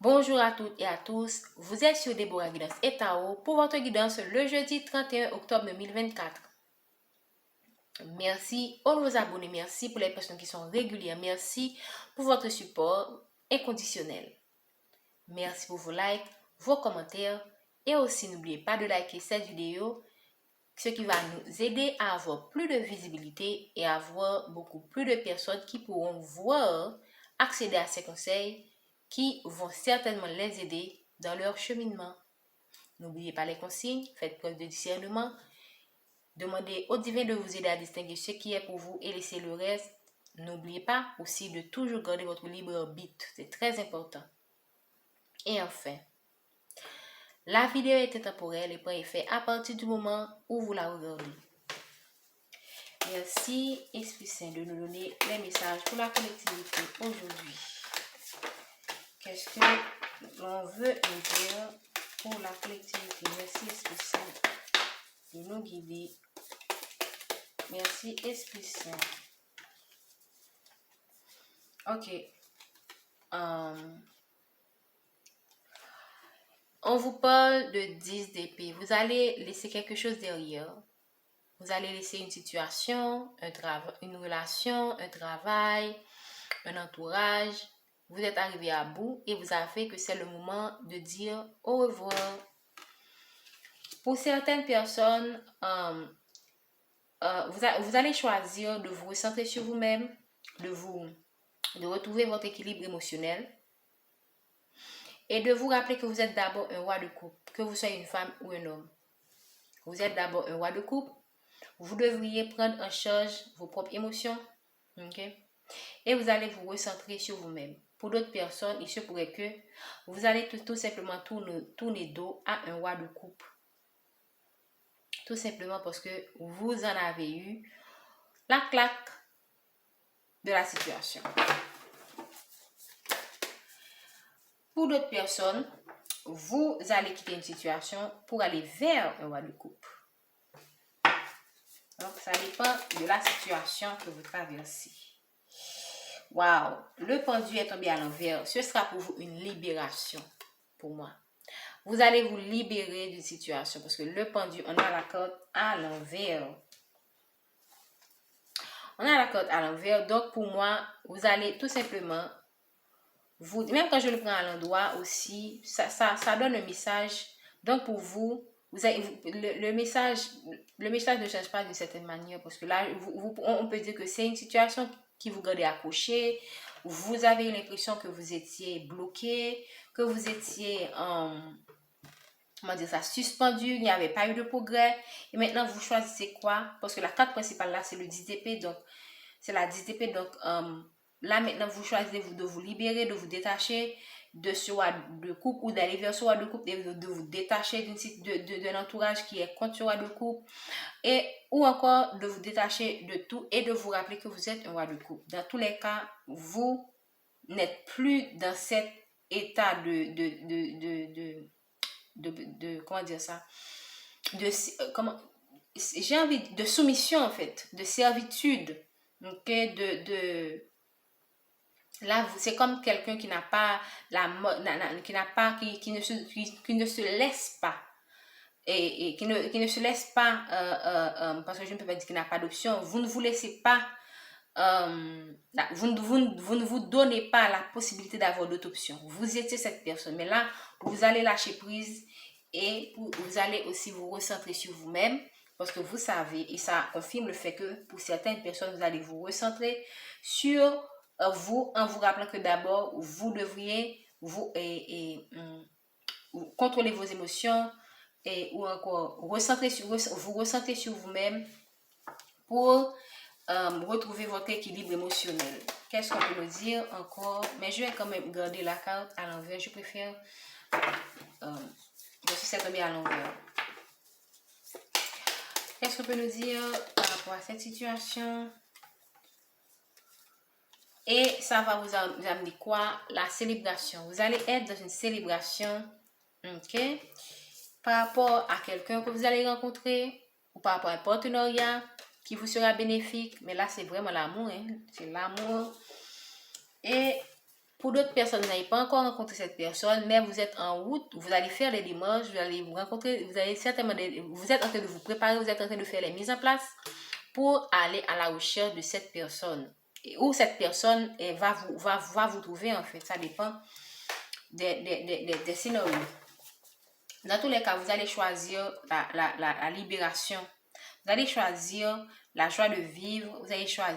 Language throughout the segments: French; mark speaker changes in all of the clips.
Speaker 1: Bonjour à toutes et à tous, vous êtes sur Déborah Guidance et Tao pour votre guidance le jeudi 31 octobre 2024. Merci aux nouveaux abonnés, merci pour les personnes qui sont régulières, merci pour votre support inconditionnel. Merci pour vos likes, vos commentaires et aussi n'oubliez pas de liker cette vidéo, ce qui va nous aider à avoir plus de visibilité et à avoir beaucoup plus de personnes qui pourront voir, accéder à ces conseils qui vont certainement les aider dans leur cheminement. N'oubliez pas les consignes, faites preuve de discernement, demandez au divin de vous aider à distinguer ce qui est pour vous et laissez le reste. N'oubliez pas aussi de toujours garder votre libre arbitre, c'est très important. Et enfin, la vidéo est intemporelle et prend effet à partir du moment où vous la regardez. Merci, Esprit Saint, de nous donner les messages pour la collectivité aujourd'hui. Qu'est-ce que l'on veut nous dire pour la collectivité? Merci, Esprit Saint, de nous guider. Merci, Esprit Saint. Ok. On vous parle de 10 d'épée. Vous allez laisser quelque chose derrière. Vous allez laisser une situation, une relation, un travail, un entourage. Vous êtes arrivé à bout et vous savez que c'est le moment de dire au revoir. Pour certaines personnes, vous allez choisir de vous recentrer sur vous-même, de retrouver votre équilibre émotionnel et de vous rappeler que vous êtes d'abord un roi de couple, que vous soyez une femme ou un homme. Vous êtes d'abord un roi de couple. Vous devriez prendre en charge vos propres émotions, ok? Et vous allez vous recentrer sur vous-même. Pour d'autres personnes, il se pourrait que vous allez tout simplement tourner dos à un roi de couple. Tout simplement parce que vous en avez eu la claque de la situation. Pour d'autres personnes, vous allez quitter une situation pour aller vers un roi de couple. Donc, ça dépend de la situation que vous traversez. Waouh, le pendu est tombé à l'envers. Ce sera pour vous une libération, pour moi. Vous allez vous libérer d'une situation parce que le pendu, on a la corde à l'envers. On a la corde à l'envers. Donc, pour moi, vous allez tout simplement, même quand je le prends à l'endroit aussi, ça donne un message. Donc, pour vous, le message ne change pas d'une certaine manière parce que là, on peut dire que c'est une situation qui vous garde accroché. Vous avez l'impression que vous étiez bloqué, que vous étiez suspendu, il n'y avait pas eu de progrès. Et maintenant, vous choisissez quoi? Parce que la carte principale là, c'est le 10 d'épée. Donc, c'est la 10 d'épée. Donc, là, maintenant, vous choisissez de vous libérer, de vous détacher de ce roi de couple ou d'aller vers ce roi de couple et de vous détacher d'un entourage qui est contre ce roi de couple ou encore de vous détacher de tout et de vous rappeler que vous êtes un roi de couple. Dans tous les cas, vous n'êtes plus dans cet état comment dire ça, j'ai envie de soumission en fait, de servitude, ok, là c'est comme quelqu'un qui n'a pas qui ne se laisse pas et qui ne se laisse pas parce que je ne peux pas dire qu'il n'a pas d'option. Vous ne vous laissez pas vous ne vous donnez pas la possibilité d'avoir d'autres options. Vous étiez cette personne, mais là vous allez lâcher prise et vous allez aussi vous recentrer sur vous-même parce que vous savez, et ça confirme le fait que pour certaines personnes vous allez vous recentrer sur vous en vous rappelant que d'abord vous devriez vous contrôler vos émotions ou encore vous recentrer sur vous-même pour retrouver votre équilibre émotionnel. Qu'est-ce qu'on peut nous dire encore? Mais je vais quand même garder la carte à l'envers. Je préfère je suis tombée à l'envers. Qu'est-ce qu'on peut nous dire par rapport à cette situation? Et ça va vous amener quoi? La célébration. Vous allez être dans une célébration, ok? Par rapport à quelqu'un que vous allez rencontrer ou par rapport à un partenariat qui vous sera bénéfique. Mais là, c'est vraiment l'amour, hein? C'est l'amour. Et Pour d'autres personnes, vous n'avez pas encore rencontré cette personne, mais vous êtes en route, vous allez faire les démarches, vous allez vous rencontrer, vous allez certainement, vous êtes en train de vous préparer, vous êtes en train de faire les mises en place pour aller à la recherche de cette personne. Et où cette personne va vous trouver en fait, ça dépend des scénarios. Dans tous les cas, vous allez choisir la libération, vous allez choisir la joie de vivre,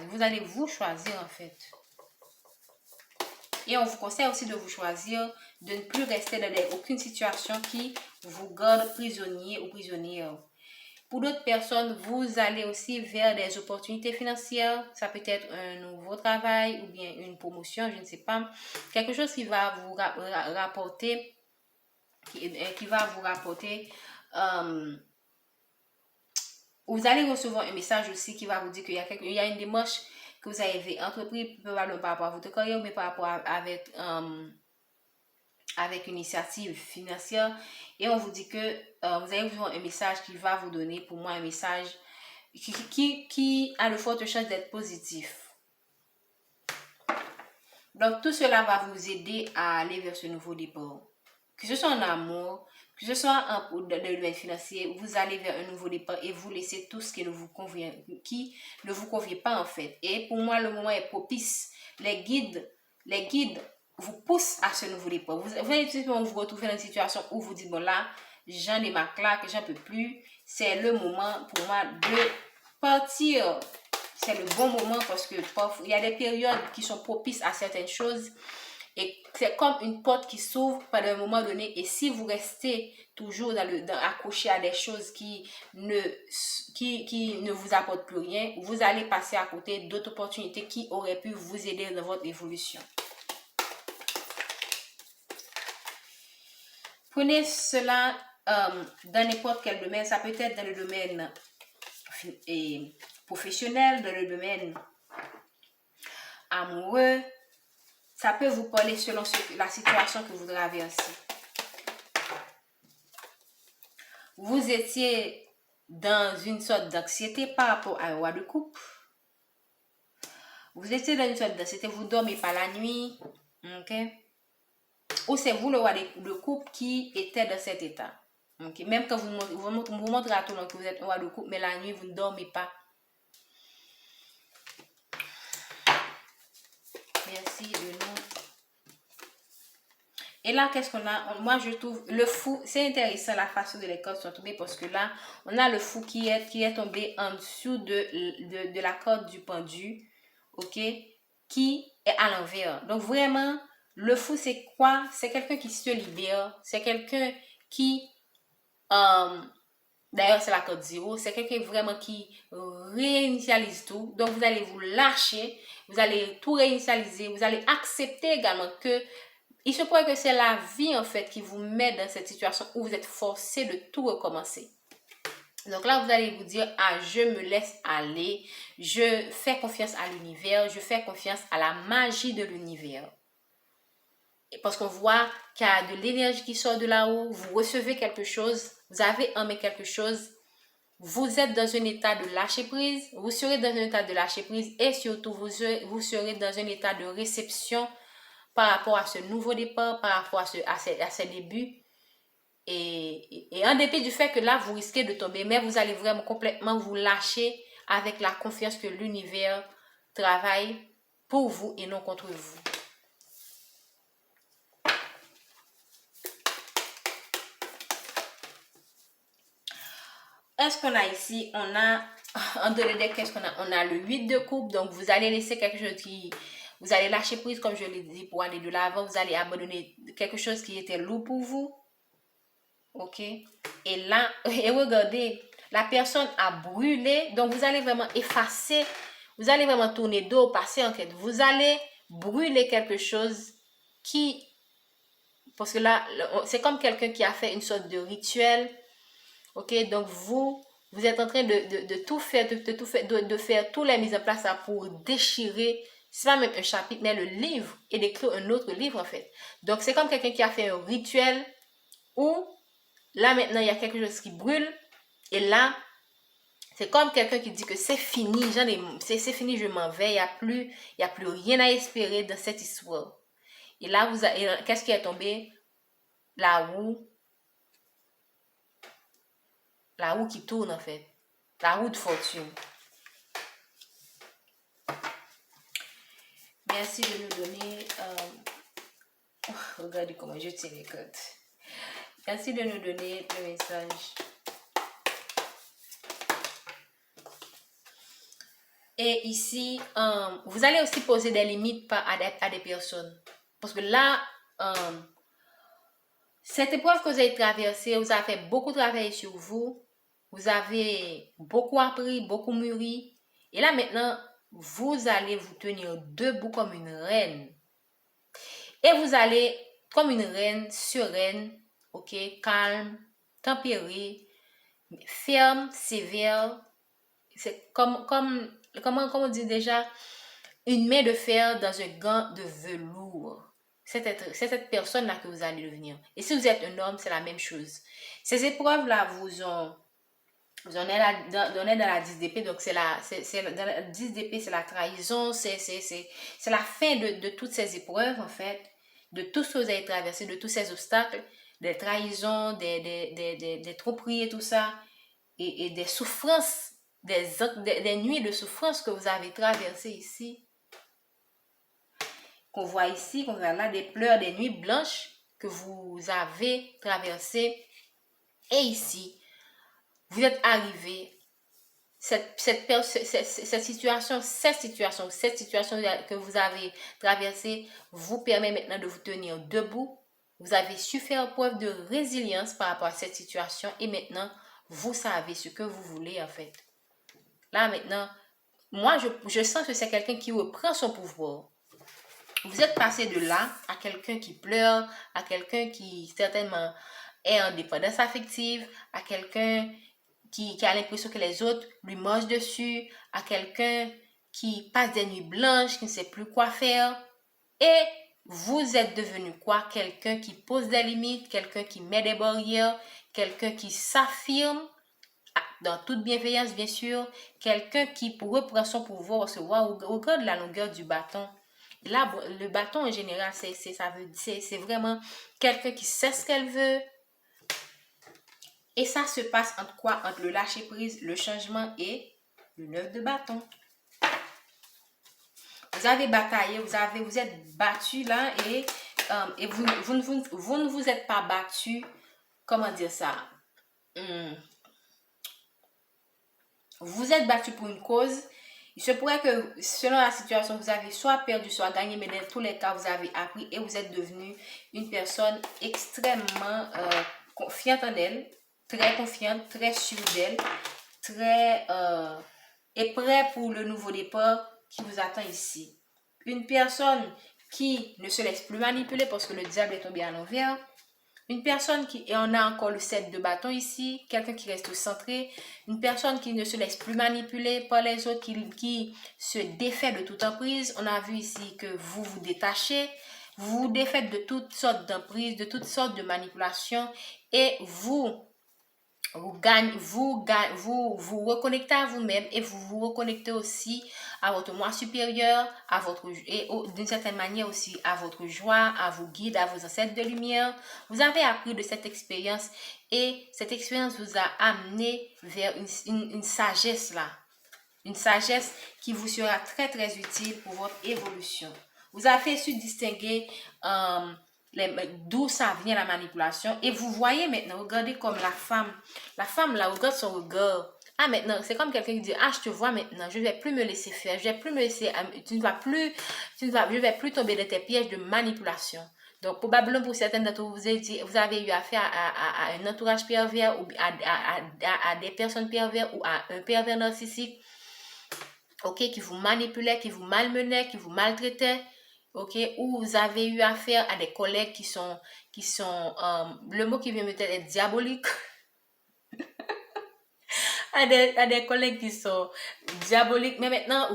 Speaker 1: vous allez vous choisir en fait. Et on vous conseille aussi de vous choisir, de ne plus rester dans aucune situation qui vous garde prisonnier ou prisonnière. Pour d'autres personnes, vous allez aussi vers des opportunités financières. Ça peut être un nouveau travail ou bien une promotion, je ne sais pas. Quelque chose qui va vous rapporter, vous allez recevoir un message aussi qui va vous dire qu'il y a une démarche que vous avez entreprise, probablement par rapport à votre carrière, mais par rapport avec une initiative financière. Et on vous dit que vous allez recevoir un message qui va vous donner, pour moi, un message qui a de fortes chances d'être positif. Donc, tout cela va vous aider à aller vers ce nouveau départ. Que ce soit en amour, que ce soit dans le domaine financier, vous allez vers un nouveau départ et vous laissez tout ce qui ne vous convient pas en fait. Et pour moi, le moment est propice. Les guides vous poussent à ce nouveau départ. Vous allez vous retrouver dans une situation où vous dites, bon là, j'en ai ma claque, j'en peux plus. C'est le moment pour moi de partir. C'est le bon moment parce que il y a des périodes qui sont propices à certaines choses. Et c'est comme une porte qui s'ouvre pendant un moment donné. Et si vous restez toujours accroché à des choses qui ne vous apportent plus rien, vous allez passer à côté d'autres opportunités qui auraient pu vous aider dans votre évolution. Prenez cela dans n'importe quel domaine. Ça peut être dans le domaine professionnel, dans le domaine amoureux. Ça peut vous parler selon la situation que vous traversez. Vous étiez dans une sorte d'anxiété par rapport à un roi de coupe. Vous étiez dans une sorte d'anxiété, vous ne dormez pas la nuit. Okay? Ou c'est vous le roi de coupe qui était dans cet état. Okay? Même quand vous montrez à tout le monde que vous êtes un roi de coupe, mais la nuit, vous ne dormez pas. Merci de nous. Et là, qu'est-ce qu'on a? Moi, je trouve le fou, c'est intéressant la façon de les cordes sont tombées parce que là, on a le fou qui est tombé en dessous de la corde du pendu, ok? Qui est à l'envers. Donc, vraiment, le fou, c'est quoi? C'est quelqu'un qui se libère. C'est quelqu'un qui... D'ailleurs, c'est la corde 0. C'est quelqu'un vraiment qui réinitialise tout. Donc, vous allez vous lâcher. Vous allez tout réinitialiser. Vous allez accepter également que il se pourrait que c'est la vie en fait qui vous met dans cette situation où vous êtes forcé de tout recommencer. Donc là, vous allez vous dire, ah, je me laisse aller, je fais confiance à l'univers, je fais confiance à la magie de l'univers. Parce qu'on voit qu'il y a de l'énergie qui sort de là-haut, vous recevez quelque chose, vous avez aimé quelque chose, vous êtes dans un état de lâcher prise, vous serez dans un état de lâcher prise et surtout vous serez dans un état de réception par rapport à ce nouveau départ, par rapport à ces débuts. Et en dépit du fait que là, vous risquez de tomber, mais vous allez vraiment complètement vous lâcher avec la confiance que l'univers travaille pour vous et non contre vous. Est-ce qu'on a ici? On a, en deux de deck, qu'est-ce qu'on a? On a le 8 de coupe, donc vous allez laisser quelque chose qui... Vous allez lâcher prise, comme je l'ai dit, pour aller de l'avant. Vous allez abandonner quelque chose qui était lourd pour vous. Ok? Et là, et regardez, la personne a brûlé. Donc, vous allez vraiment effacer. Vous allez vraiment tourner dos au passé, en fait. Vous allez brûler quelque chose qui... Parce que là, c'est comme quelqu'un qui a fait une sorte de rituel. Ok? Donc, vous êtes en train de tout faire, de faire toutes les mises en place pour déchirer... C'est pas même un chapitre, mais le livre et d'écrire un autre livre en fait. Donc c'est comme quelqu'un qui a fait un rituel où là maintenant il y a quelque chose qui brûle et là c'est comme quelqu'un qui dit que c'est fini, c'est fini, je m'en vais, il y a plus rien à espérer dans cette histoire. Et là, qu'est-ce qui est tombé? La roue qui tourne en fait. La roue de fortune. Merci de nous donner... regardez comment je tiens les cartes. Merci de nous donner le message. Et ici, vous allez aussi poser des limites à des personnes. Parce que là, cette épreuve que vous avez traversée, vous avez fait beaucoup travailler sur vous. Vous avez beaucoup appris, beaucoup mûri. Et là, maintenant, vous allez vous tenir debout comme une reine. Et vous allez, comme une reine, sereine, ok, calme, tempérée, ferme, sévère. C'est comme on dit déjà, une main de fer dans un gant de velours. C'est cette personne-là que vous allez devenir. Et si vous êtes un homme, c'est la même chose. Ces épreuves-là vous en donné dans la 10 d'épée. Donc, dans la 10 d'épée, c'est la trahison, c'est la fin de toutes ces épreuves, en fait, de tout ce que vous avez traversé, de tous ces obstacles, des trahisons, des tromperies et tout ça, et des souffrances, des nuits de souffrance que vous avez traversées ici. Qu'on voit ici, qu'on voit là, des pleurs, des nuits blanches que vous avez traversées. Et ici, vous êtes arrivé, cette situation que vous avez traversée vous permet maintenant de vous tenir debout. Vous avez su faire preuve de résilience par rapport à cette situation et maintenant, vous savez ce que vous voulez en fait. Là maintenant, moi je sens que c'est quelqu'un qui reprend son pouvoir. Vous êtes passé de là à quelqu'un qui pleure, à quelqu'un qui certainement est en dépendance affective, à quelqu'un qui a l'impression que les autres lui mangent dessus, à quelqu'un qui passe des nuits blanches, qui ne sait plus quoi faire. Et vous êtes devenu quoi? Quelqu'un qui pose des limites, quelqu'un qui met des barrières, quelqu'un qui s'affirme, dans toute bienveillance bien sûr, quelqu'un qui reprend son pouvoir. Parce que regarde la longueur du bâton. Là, le bâton en général, c'est vraiment quelqu'un qui sait ce qu'elle veut. Et ça se passe entre quoi? Entre le lâcher-prise, le changement et le 9 de bâton. Vous avez bataillé, vous êtes battu là et vous ne vous êtes pas battu. Comment dire ça? Vous êtes battu pour une cause. Il se pourrait que selon la situation, vous avez soit perdu, soit gagné, mais dans tous les cas, vous avez appris et vous êtes devenu une personne extrêmement confiante en elle, très confiante, très sûre d'elle, très et prêt pour le nouveau départ qui vous attend ici. Une personne qui ne se laisse plus manipuler parce que le diable est tombé à l'envers. Une personne qui, et on a encore le 7 de bâton ici, quelqu'un qui reste centré, une personne qui ne se laisse plus manipuler par les autres, qui se défait de toute emprise. On a vu ici que vous vous détachez, vous vous défaites de toutes sortes d'emprises, de toutes sortes de manipulations et vous reconnectez à vous-même et vous vous reconnectez aussi à votre moi supérieur, d'une certaine manière aussi à votre joie, à vos guides, à vos ancêtres de lumière. Vous avez appris de cette expérience et cette expérience vous a amené vers une sagesse là. Une sagesse qui vous sera très très utile pour votre évolution. Vous avez su distinguer d'où ça vient la manipulation. Et vous voyez maintenant, regardez comme la femme là, regarde son regard. Ah maintenant, c'est comme quelqu'un qui dit, ah je te vois maintenant, je ne vais plus me laisser faire, je vais plus me laisser, je vais plus tomber dans tes pièges de manipulation. Donc probablement pour certaines d'entre vous, vous avez eu affaire à un entourage pervers ou à des personnes pervers ou à un pervers narcissique, ok, qui vous manipulait, qui vous malmenait, qui vous maltraitait. Ok, ou vous avez eu affaire à des collègues qui sont le mot qui vient me tête est diabolique. à des collègues qui sont diaboliques, mais maintenant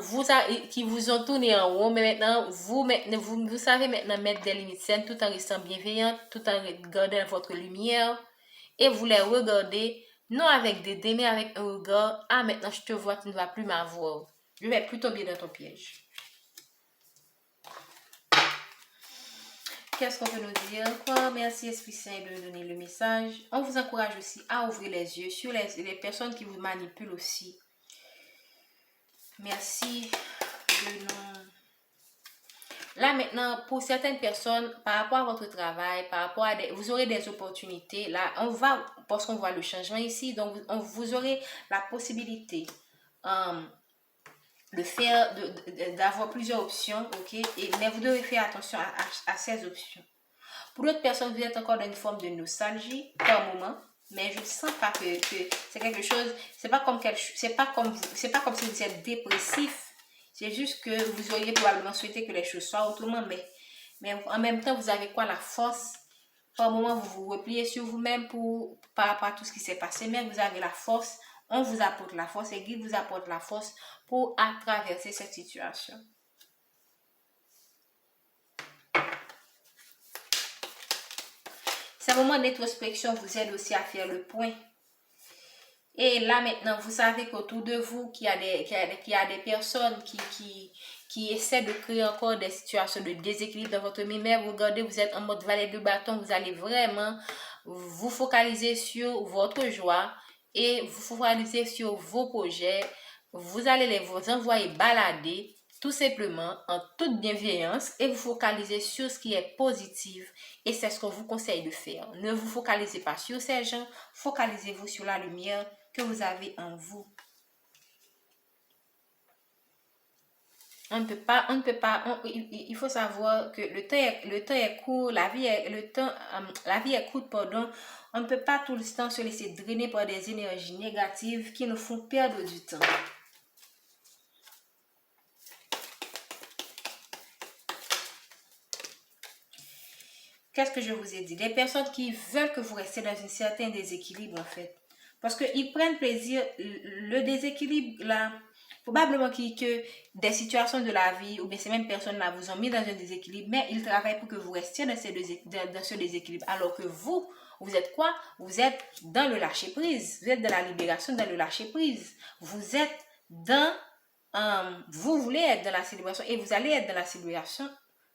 Speaker 1: qui vous ont tourné en rond, mais maintenant vous savez maintenant mettre des limites saines tout en restant bienveillante, tout en regardant votre lumière et vous les regardez non avec des démons, mais avec un regard. Ah maintenant je te vois, tu ne vas plus m'avoir, je vais plus tomber dans ton piège. qu'est-ce qu'on peut nous dire encore? Merci Esprit Saint de nous donner le message. On vous encourage aussi à ouvrir les yeux sur les personnes qui vous manipulent aussi. Merci de nous... Là maintenant, pour certaines personnes, par rapport à votre travail, par rapport à vous aurez des opportunités. Là, on va, parce qu'on voit le changement ici, donc vous aurez la possibilité de faire, d'avoir plusieurs options, ok? Mais vous devez faire attention à ces options. Pour d'autres personnes, vous êtes encore dans une forme de nostalgie par moment, mais je ne sens pas que c'est quelque chose, c'est pas comme si vous êtes dépressif. C'est juste que vous auriez probablement souhaité que les choses soient autrement, mais en même temps, vous avez quoi? La force. Par moment, vous vous repliez sur vous-même par rapport à tout ce qui s'est passé, mais vous avez la force. On vous apporte la force et Guy vous apporte la force pour traverser cette situation. Ces moments d'introspection vous aident aussi à faire le point. Et là maintenant, vous savez qu'autour de vous, qu'il y a des personnes qui essaient de créer encore des situations de déséquilibre dans votre vie. Mais vous regardez, vous êtes en mode valet de bâton, vous allez vraiment vous focaliser sur votre joie et vous focaliser sur vos projets. Vous allez vous envoyer balader tout simplement en toute bienveillance et vous focaliser sur ce qui est positif et c'est ce qu'on vous conseille de faire. Ne vous focalisez pas sur ces gens, focalisez-vous sur la lumière que vous avez en vous. Il faut savoir que le temps est court, la vie est courte, pardon. On ne peut pas tout le temps se laisser drainer par des énergies négatives qui nous font perdre du temps. Qu'est-ce que je vous ai dit? Des personnes qui veulent que vous restiez dans un certain déséquilibre, en fait. Parce qu'ils prennent plaisir, le déséquilibre, là, probablement que des situations de la vie, ou bien ces mêmes personnes-là vous ont mis dans un déséquilibre, mais ils travaillent pour que vous restiez dans ce déséquilibre. Alors que vous êtes quoi? Vous êtes dans le lâcher-prise. Vous êtes dans la libération, dans le lâcher-prise. Vous êtes dans... vous voulez être dans la célébration et vous allez être dans la célébration.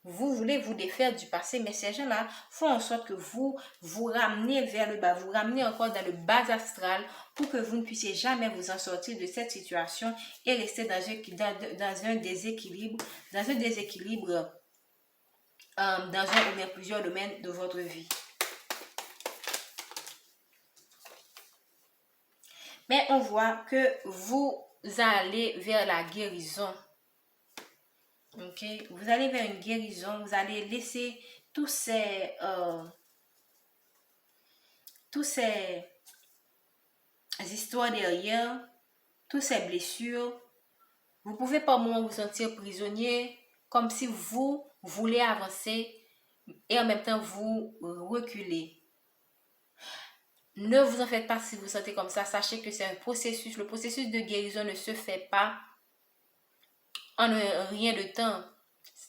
Speaker 1: Vous voulez vous défaire du passé, mais ces gens-là font en sorte que vous ramenez vers le bas, vous ramenez encore dans le bas astral pour que vous ne puissiez jamais vous en sortir de cette situation et rester dans un déséquilibre, dans un ou bien plusieurs domaines de votre vie. Mais on voit que vous allez vers la guérison. Ok, vous allez vers une guérison, vous allez laisser tous ces histoires derrière, toutes ces blessures. Vous pouvez par moments vous sentir prisonnier, comme si vous voulez avancer et en même temps vous reculez. Ne vous en faites pas si vous vous sentez comme ça. Sachez que c'est un processus. Le processus de guérison ne se fait pas en rien de temps,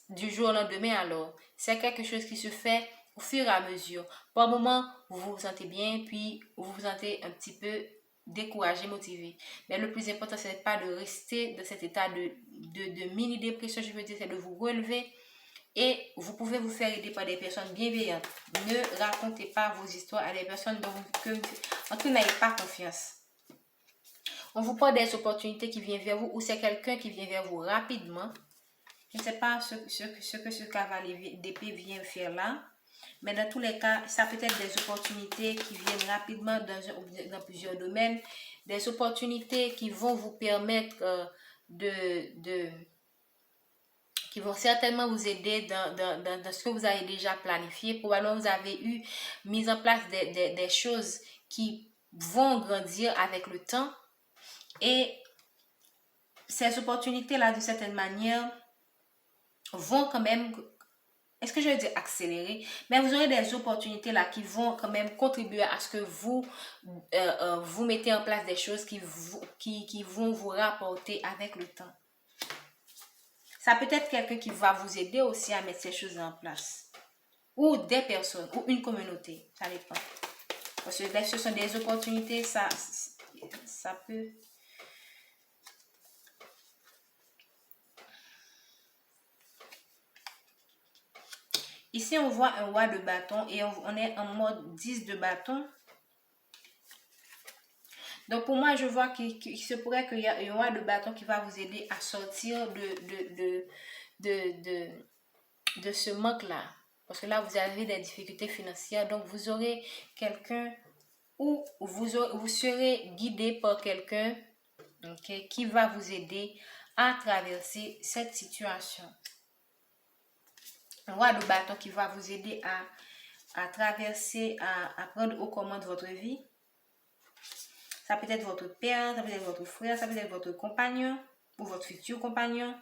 Speaker 1: du jour au lendemain alors. C'est quelque chose qui se fait au fur et à mesure. Par moment, vous vous sentez bien, puis vous vous sentez un petit peu découragé, motivé. Mais le plus important, ce n'est pas de rester dans cet état de mini-dépression, je veux dire, c'est de vous relever. Et vous pouvez vous faire aider par des personnes bienveillantes. Ne racontez pas vos histoires à des personnes en qui vous n'avez pas confiance. On vous parle des opportunités qui viennent vers vous ou c'est quelqu'un qui vient vers vous rapidement. Je ne sais pas ce que ce cavalier d'épée vient faire là. Mais dans tous les cas, ça peut être des opportunités qui viennent rapidement dans plusieurs domaines. Des opportunités qui vont vous permettre qui vont certainement vous aider dans ce que vous avez déjà planifié. Probablement, vous avez mis en place des choses qui vont grandir avec le temps. Et ces opportunités-là, d'une certaine manière, vont quand même, est-ce que je vais dire accélérer, mais vous aurez des opportunités là qui vont quand même contribuer à ce que vous mettez en place des choses qui vont vous rapporter avec le temps. Ça peut être quelqu'un qui va vous aider aussi à mettre ces choses en place. Ou des personnes, ou une communauté, ça dépend. Parce que là, ce sont des opportunités, ça peut... Ici, on voit un roi de bâton et on est en mode 10 de bâton. Donc, pour moi, je vois qu'il se pourrait qu'il y ait un roi de bâton qui va vous aider à sortir de ce manque-là. Parce que là, vous avez des difficultés financières. Donc, vous aurez quelqu'un ou vous serez guidé par quelqu'un, okay, qui va vous aider à traverser cette situation. Un roi de bâton qui va vous aider à traverser, à prendre aux commandes de votre vie. Ça peut être votre père, ça peut être votre frère, ça peut être votre compagnon ou votre futur compagnon.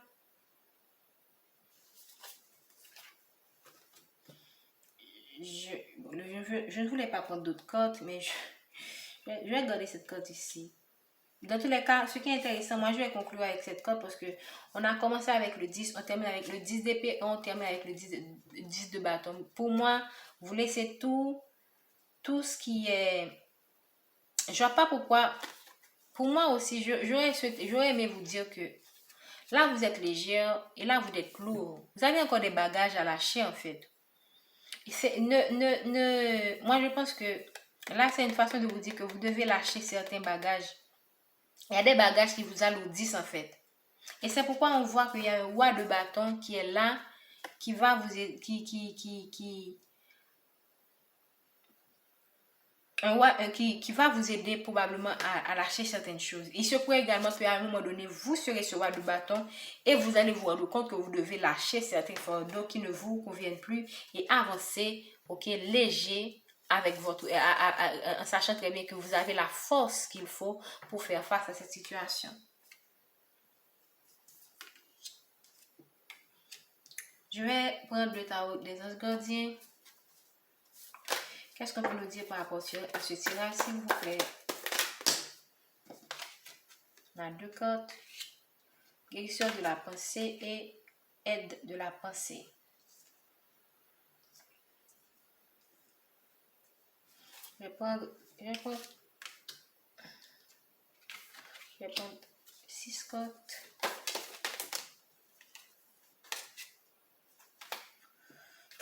Speaker 1: Je ne voulais pas prendre d'autres cartes, mais je vais garder cette carte ici. Dans tous les cas, ce qui est intéressant, moi je vais conclure avec cette carte parce que on a commencé avec le 10, on termine avec le 10 d'épée, on termine avec le 10 de bâton. Pour moi, vous laissez tout ce qui est... Je vois pas pourquoi. Pour moi aussi, j'aurais aimé vous dire que là vous êtes légère et là vous êtes lourd. Vous avez encore des bagages à lâcher en fait. Moi je pense que là c'est une façon de vous dire que vous devez lâcher certains bagages. Il y a des bagages qui vous alourdissent en fait. Et c'est pourquoi on voit qu'il y a un roi de bâton qui est là, qui va vous qui va vous aider probablement à lâcher certaines choses. Il se pourrait également qu'à un moment donné, vous serez ce roi de bâton et vous allez vous rendre compte que vous devez lâcher certains fardeaux qui ne vous conviennent plus et avancer, ok, léger, avec votre, en sachant très bien que vous avez la force qu'il faut pour faire face à cette situation. Je vais prendre le tarot des anges gardiens. Qu'est-ce qu'on peut nous dire par rapport à ce tirage, s'il vous plaît? On a 2 cartes. Guérisseur de la pensée et aide de la pensée. Je vais prendre 6 cartes.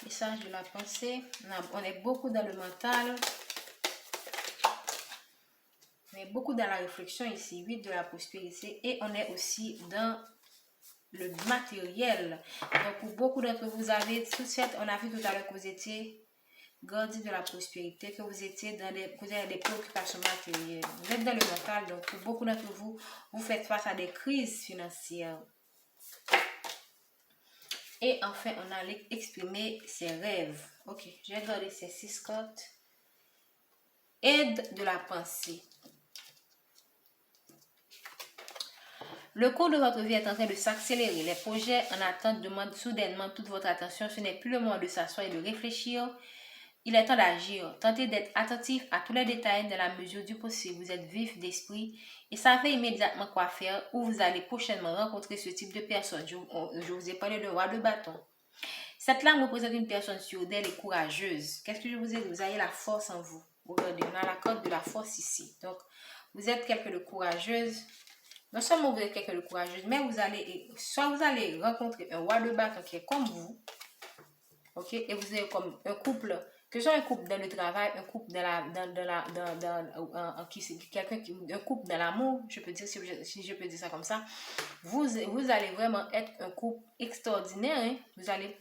Speaker 1: Message de la pensée. On est beaucoup dans le mental. On est beaucoup dans la réflexion ici. 8 de la prospérité. Et on est aussi dans le matériel. Donc, pour beaucoup d'entre vous, on a vu tout à l'heure que vous étiez gardien de la prospérité, que vous étiez vous avez des préoccupations matérielles. Vous êtes dans le mental. Donc, pour beaucoup d'entre vous, vous faites face à des crises financières. Et enfin, on a exprimé ses rêves. Ok, je vais garder ces 6 cartes. Aide de la pensée. Le cours de votre vie est en train de s'accélérer. Les projets en attente demandent soudainement toute votre attention. Ce n'est plus le moment de s'asseoir et de réfléchir. Il est temps d'agir. Tentez d'être attentif à tous les détails dans la mesure du possible. Vous êtes vif d'esprit et savez immédiatement quoi faire ou vous allez prochainement rencontrer ce type de personne. Je vous ai parlé de roi de bâton. Cette lame représente une personne sûre-d'elle et courageuse. Qu'est-ce que je vous ai dit? Vous avez la force en vous. Regardez, on a la carte de la force ici. Donc, vous êtes quelqu'un de courageuse. Non seulement vous êtes quelqu'un de courageuse, mais vous allez rencontrer un roi de bâton qui est comme vous. Ok? Et vous êtes comme un couple, que ce soit un couple dans le travail, un couple un couple dans l'amour, je peux dire, si je peux dire ça comme ça. Vous allez vraiment être un couple extraordinaire. Hein? Vous allez...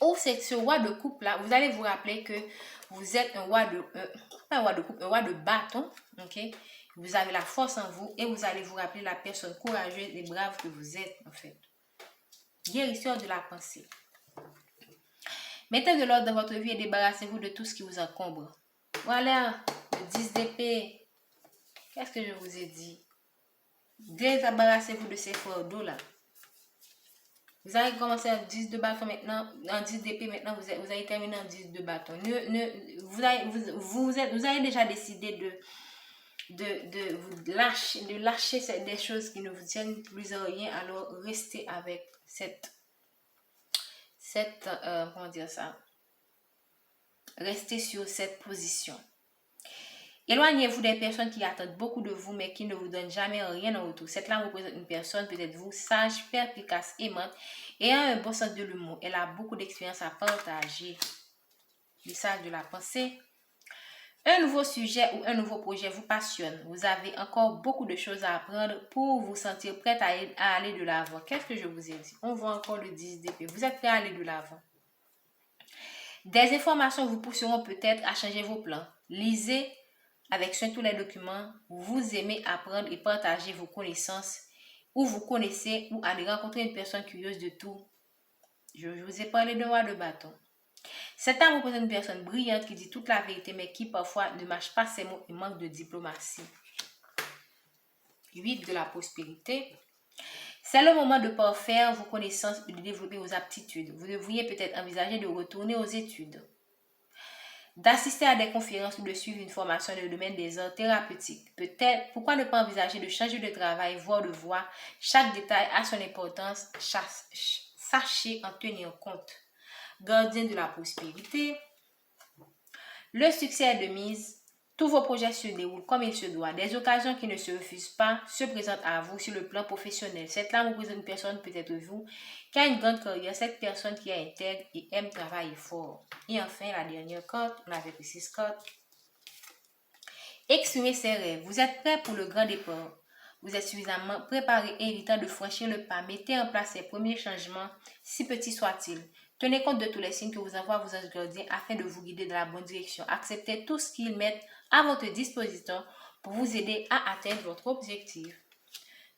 Speaker 1: Ou c'est ce roi de couple là, vous allez vous rappeler que vous êtes un roi de bâton, ok? Vous avez la force en vous et vous allez vous rappeler la personne courageuse et brave que vous êtes en fait. Guérisseur de la pensée. Mettez de l'ordre dans votre vie et débarrassez-vous de tout ce qui vous encombre. Voilà, le 10 d'épée. Qu'est-ce que je vous ai dit? Débarrassez-vous de ces fardeaux là. Vous avez commencé en 10 de bâton maintenant, en 10 d'épée maintenant, vous avez terminé en 10 de bâton. Vous avez déjà décidé de lâcher des choses qui ne vous tiennent plus à rien, alors restez avec comment dire ça? Restez sur cette position. Éloignez-vous des personnes qui attendent beaucoup de vous mais qui ne vous donnent jamais rien en retour. Cette lame représente une personne, peut-être vous, sage, perspicace, aimante et a un bon sens de l'humour. Elle a beaucoup d'expérience à partager. Message de la pensée. Un nouveau sujet ou un nouveau projet vous passionne. Vous avez encore beaucoup de choses à apprendre pour vous sentir prête à aller de l'avant. Qu'est-ce que je vous ai dit? On voit encore le 10 d'épée. Vous êtes prêt à aller de l'avant. Des informations vous pousseront peut-être à changer vos plans. Lisez avec soin tous les documents. Vous aimez apprendre et partager vos connaissances ou vous connaissez ou allez rencontrer une personne curieuse de tout. Je vous ai parlé de roi de bâton. Cet homme représente une personne brillante qui dit toute la vérité mais qui parfois ne mâche pas ses mots et manque de diplomatie. 8 de la prospérité. C'est le moment de parfaire vos connaissances et de développer vos aptitudes. Vous devriez peut-être envisager de retourner aux études, d'assister à des conférences ou de suivre une formation dans le domaine des arts thérapeutiques. Peut-être, pourquoi ne pas envisager de changer de travail, voire de voie. Chaque détail a son importance. Sachez en tenir compte. Gardien de la prospérité. Le succès est de mise. Tous vos projets se déroulent comme il se doit. Des occasions qui ne se refusent pas se présentent à vous sur le plan professionnel. Cette lame représente une personne, peut-être vous, qui a une grande carrière. Cette personne qui est intègre et aime travailler fort. Et enfin, la dernière carte, on avait pris 6 cartes. Exprimez ses rêves. Vous êtes prêt pour le grand départ. Vous êtes suffisamment préparé et il est temps de franchir le pas. Mettez en place les premiers changements, si petits soient-ils. Tenez compte de tous les signes que vous envoient vos anges gardiens afin de vous guider dans la bonne direction. Acceptez tout ce qu'ils mettent à votre disposition pour vous aider à atteindre votre objectif.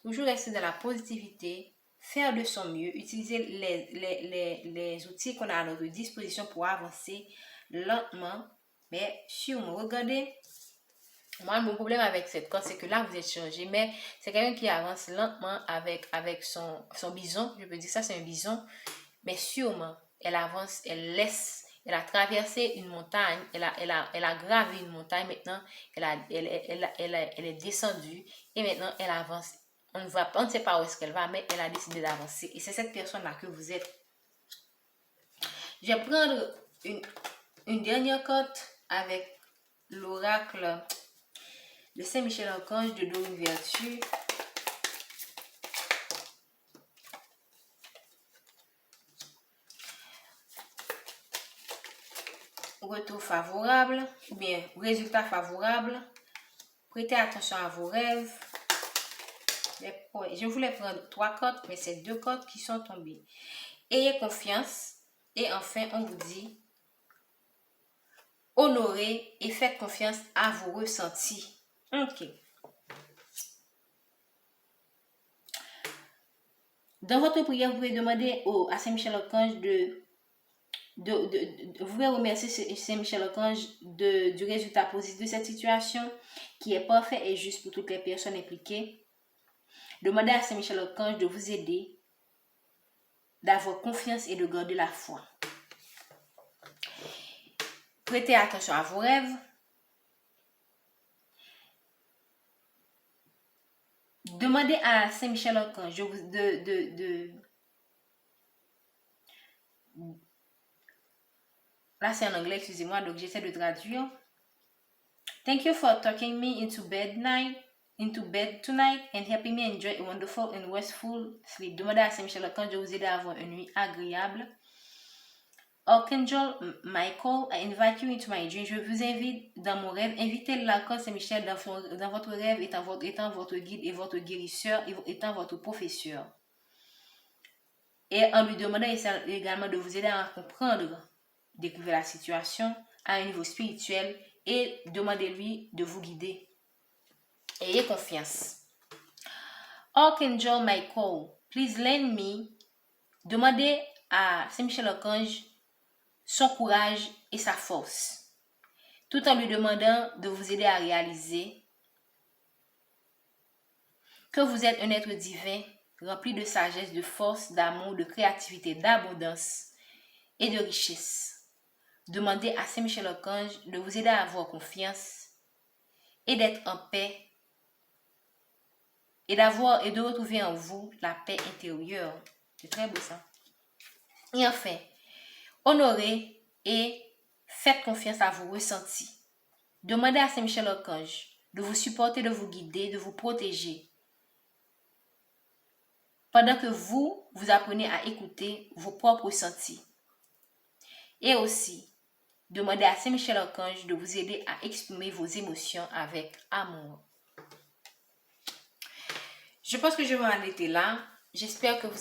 Speaker 1: Toujours rester dans la positivité, faire de son mieux, utiliser les outils qu'on a à notre disposition pour avancer lentement, mais sûrement. Regardez, moi, mon problème avec cette carte, c'est que là, vous êtes changé, mais c'est quelqu'un qui avance lentement avec son bison. Je peux dire ça, c'est un bison, mais sûrement. Elle avance, elle a traversé une montagne, elle a gravé une montagne, maintenant elle est descendue et maintenant elle avance. On ne sait pas où est-ce qu'elle va, mais elle a décidé d'avancer. Et c'est cette personne-là que vous êtes. Je vais prendre une dernière carte avec l'oracle de Saint-Michel-Archange de Dorine Vertu. Retour favorable ou bien résultat favorable. Prêtez attention à vos rêves. Je voulais prendre 3 cartes, mais c'est 2 cartes qui sont tombées. Ayez confiance. Et enfin, on vous dit honorez et faites confiance à vos ressentis. Ok. Dans votre prière, vous pouvez demander à Saint-Michel-Archange vous pouvez remercier Saint-Michel-Archange du résultat positif de cette situation qui est parfait et juste pour toutes les personnes impliquées. Demandez à Saint-Michel-Archange de vous aider, d'avoir confiance et de garder la foi. Prêtez attention à vos rêves. Demandez à Saint-Michel-Archange Là, c'est en anglais, excusez-moi, donc j'essaie de traduire. Thank you for talking me into bed tonight and helping me enjoy a wonderful and restful sleep. Demandez à Saint-Michel-Archange de vous aider à avoir une nuit agréable. Archangel Michael, I invite you into my dream. Je vous invite dans mon rêve. Invitez l'archange Saint-Michel dans votre rêve, étant votre guide et votre guérisseur, étant votre professeur. Et en lui demandant également de vous aider à comprendre, découvrir la situation à un niveau spirituel et demandez-lui de vous guider. Ayez confiance. Archangel Michael, please lend me. Demandez à Saint-Michel-Archange son courage et sa force, tout en lui demandant de vous aider à réaliser que vous êtes un être divin, rempli de sagesse, de force, d'amour, de créativité, d'abondance et de richesse. Demandez à Saint-Michel-Archange de vous aider à avoir confiance et d'être en paix et de retrouver en vous la paix intérieure. C'est très beau ça. Et enfin, honorez et faites confiance à vos ressentis. Demandez à Saint-Michel Archange de vous supporter, de vous guider, de vous protéger. Pendant que vous apprenez à écouter vos propres ressentis. Et aussi, demandez à Saint-Michel Archange de vous aider à exprimer vos émotions avec amour. Je pense que je vais en arrêter là. J'espère que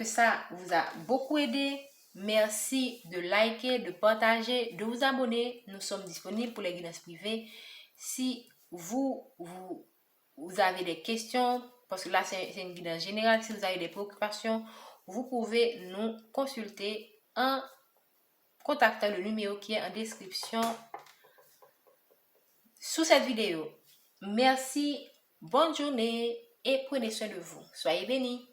Speaker 1: ça vous a beaucoup aidé. Merci de liker, de partager, de vous abonner. Nous sommes disponibles pour les guidances privées. Si vous avez des questions, parce que là c'est une guidance générale, si vous avez des préoccupations, vous pouvez nous consulter en contactant le numéro qui est en description sous cette vidéo. Merci, bonne journée et prenez soin de vous. Soyez bénis.